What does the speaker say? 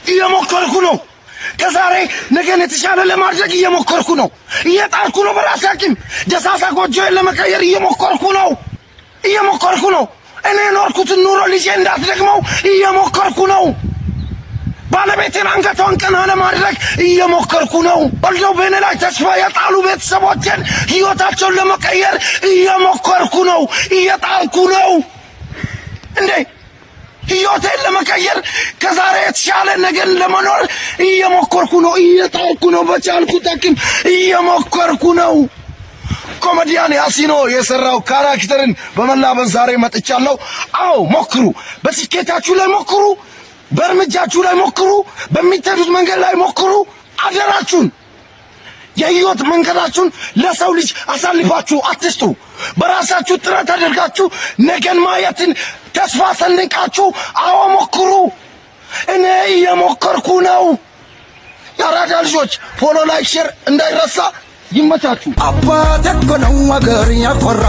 እየሞከርኩ ነው። ከዛሬ ነገን የተሻለ ለማድረግ እየሞከርኩ ነው። እየጣርኩ ነው። በራሴ አቅም ደሳሳ ጎጆዬን ለመቀየር እየሞከርኩ ነው። እኔ ኖርኩትን ኑሮ ልጄ እንዳትደግመው እየሞከርኩ ነው። ባለቤቴን አንገቷን ቀና ለማድረግ እየሞከርኩ ነው። ወልደው በእኔ ላይ ተስፋ የጣሉ ቤተሰቦችን ህይወታቸውን ለመቀየር እየሞከርኩ ነው። እየጣርኩ ነው እንዴ ህይወቴን ለመቀየር ከዛሬ የተሻለ ነገር ለመኖር እየሞከርኩ ነው። እየጣርኩ ነው። በቻልኩት አቅም እየሞከርኩ ነው። ኮሜዲያን ያሲኖ የሰራው ካራክተርን በመላበስ ዛሬ መጥቻለሁ። አዎ ሞክሩ። በስኬታችሁ ላይ ሞክሩ። በእርምጃችሁ ላይ ሞክሩ። በሚተዱት መንገድ ላይ ሞክሩ። አደራችሁን የህይወት መንገዳችሁን ለሰው ልጅ አሳልፋችሁ አትስጡ። በራሳችሁ ጥረት አድርጋችሁ ነገን ማየትን ተስፋ ሰንቃችሁ አዎ ሞክሩ። እኔ እየሞከርኩ ነው። ያራዳ ልጆች ፎሎ፣ ላይክ፣ ሼር እንዳይረሳ። ይመቻችሁ። አባቴ እኮ ነው አገር ያኮራ